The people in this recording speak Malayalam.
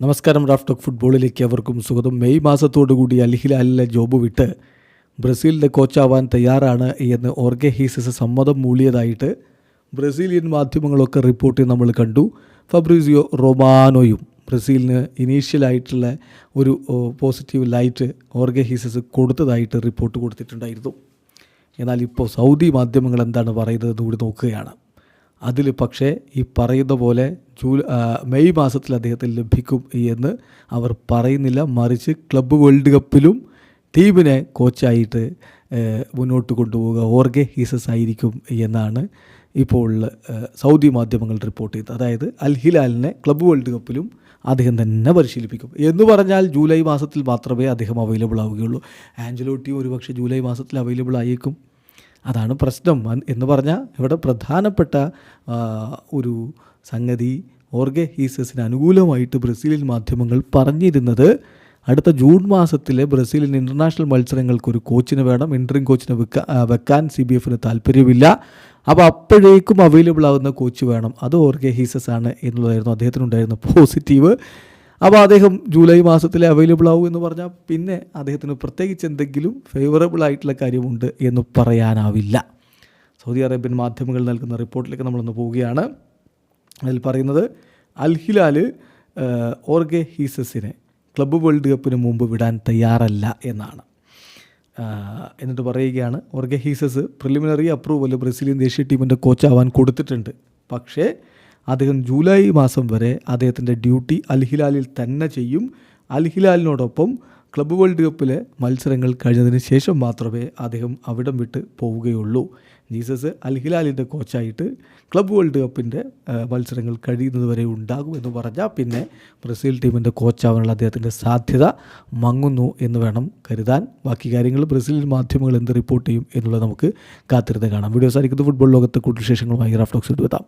നമസ്കാരം. റാഫ് ടോക്ക് ഫുട്ബോളിലേക്ക് അവർക്കും സ്വാഗതം. മെയ് മാസത്തോടുകൂടി അൽ ഹിലാലിലെ ജോബ് വിട്ട് ബ്രസീലിൻ്റെ കോച്ചാവാൻ തയ്യാറാണ് എന്ന് ഓർഗെ ഹീസസ് സമ്മതം മൂളിയതായിട്ട് ബ്രസീലിയൻ മാധ്യമങ്ങളൊക്കെ റിപ്പോർട്ട് ചെയ്ത് നമ്മൾ കണ്ടു. ഫബ്രീസിയോ റൊമാനോയും ബ്രസീലിന് ഇനീഷ്യലായിട്ടുള്ള ഒരു പോസിറ്റീവ് ലൈറ്റ് ഓർഗെ ഹീസസ് കൊടുത്തതായിട്ട് റിപ്പോർട്ട് കൊടുത്തിട്ടുണ്ടായിരുന്നു. എന്നാൽ ഇപ്പോൾ സൗദി മാധ്യമങ്ങൾ എന്താണ് പറയുന്നത് കൂടി നോക്കുകയാണ്. അതിൽ പക്ഷേ ഈ പറയുന്ന പോലെ മെയ് മാസത്തിൽ അദ്ദേഹത്തെ ലഭിക്കും എന്ന് അവർ പറയുന്നില്ല. മറിച്ച് ക്ലബ്ബ് വേൾഡ് കപ്പിലും ടീമിനെ കോച്ചായിട്ട് മുന്നോട്ട് കൊണ്ടുപോവുക ഓർഗെ ഹീസസ് ആയിരിക്കും എന്നാണ് ഇപ്പോൾ സൗദി മാധ്യമങ്ങൾ റിപ്പോർട്ട് ചെയ്തത്. അതായത് അൽ ഹിലാലിനെ ക്ലബ്ബ് വേൾഡ് കപ്പിലും അദ്ദേഹം തന്നെ പരിശീലിപ്പിക്കും എന്ന് പറഞ്ഞാൽ ജൂലൈ മാസത്തിൽ മാത്രമേ അദ്ദേഹം അവൈലബിൾ ആവുകയുള്ളൂ. ആഞ്ചലോട്ടി ഒരുപക്ഷെ ജൂലൈ മാസത്തിൽ അവൈലബിൾ ആയേക്കും. അതാണ് പ്രശ്നം എന്ന് പറഞ്ഞാൽ ഇവിടെ പ്രധാനപ്പെട്ട ഒരു സംഗതി ഓർഗെ ഹീസസിന് അനുകൂലമായിട്ട് ബ്രസീലിയൻ മാധ്യമങ്ങൾ പറഞ്ഞിരുന്നത് അടുത്ത ജൂൺ മാസത്തിലെ ബ്രസീലിയൻ ഇൻ്റർനാഷണൽ മത്സരങ്ങൾക്കൊരു കോച്ചിന് വേണം. ഇൻട്രിം കോച്ചിനെ വെക്കാൻ CBFന് താല്പര്യമില്ല. അപ്പോൾ അപ്പോഴേക്കും അവൈലബിൾ ആകുന്ന കോച്ച് വേണം. അത് ഓർഗെ ഹീസസ് ആണ് എന്നുള്ളതായിരുന്നു അദ്ദേഹത്തിനുണ്ടായിരുന്ന പോസിറ്റീവ്. അപ്പോൾ അദ്ദേഹം ജൂലൈ മാസത്തിൽ അവൈലബിൾ ആവും എന്ന് പറഞ്ഞാൽ പിന്നെ അദ്ദേഹത്തിന് പ്രത്യേകിച്ച് എന്തെങ്കിലും ഫേവറബിൾ ആയിട്ടുള്ള കാര്യമുണ്ട് എന്ന് പറയാനാവില്ല. സൗദി അറേബ്യൻ മാധ്യമങ്ങൾ നൽകുന്ന റിപ്പോർട്ടിലേക്ക് നമ്മളൊന്ന് പോവുകയാണ്. അതിൽ പറയുന്നത് അൽ ഹിലാൽ ഓർഗെ ഹീസസിനെ ക്ലബ്ബ് വേൾഡ് കപ്പിന് മുമ്പ് വിടാൻ തയ്യാറല്ല എന്നാണ്. എന്നിട്ട് പറയുകയാണ്, ഓർഗെ ഹീസസ് പ്രിലിമിനറി അപ്രൂവൽ ബ്രസീലിയൻ ദേശീയ ടീമിൻ്റെ കോച്ചാവാൻ കൊടുത്തിട്ടുണ്ട്. പക്ഷേ അദ്ദേഹം ജൂലൈ മാസം വരെ അദ്ദേഹത്തിൻ്റെ ഡ്യൂട്ടി അൽ ഹിലാലിൽ തന്നെ ചെയ്യും. അൽ ഹിലാലിനോടൊപ്പം ക്ലബ്ബ് വേൾഡ് കപ്പിലെ മത്സരങ്ങൾ കഴിഞ്ഞതിന് ശേഷം മാത്രമേ അദ്ദേഹം അവിടം വിട്ട് പോവുകയുള്ളൂ. ജീസസ് അൽ ഹിലാലിൻ്റെ കോച്ചായിട്ട് ക്ലബ്ബ് വേൾഡ് കപ്പിൻ്റെ മത്സരങ്ങൾ കഴിയുന്നത് വരെ ഉണ്ടാകുമെന്ന് പറഞ്ഞാൽ പിന്നെ ബ്രസീൽ ടീമിൻ്റെ കോച്ചാവാനുള്ള അദ്ദേഹത്തിൻ്റെ സാധ്യത മങ്ങുന്നു എന്ന് വേണം കരുതാൻ. ബാക്കി കാര്യങ്ങൾ ബ്രസീലിയൻ മാധ്യമങ്ങൾ എന്ത് റിപ്പോർട്ട് ചെയ്യും എന്നുള്ളത് നമുക്ക് കാത്തിരുന്ന് കാണാം. വീഡിയോ സാധിക്കുന്നത് ഫുട്ബോൾ ലോകത്തെ കൂടുതൽ വിശേഷങ്ങളുമായി റാഫ് ടോക്സ് എത്താം.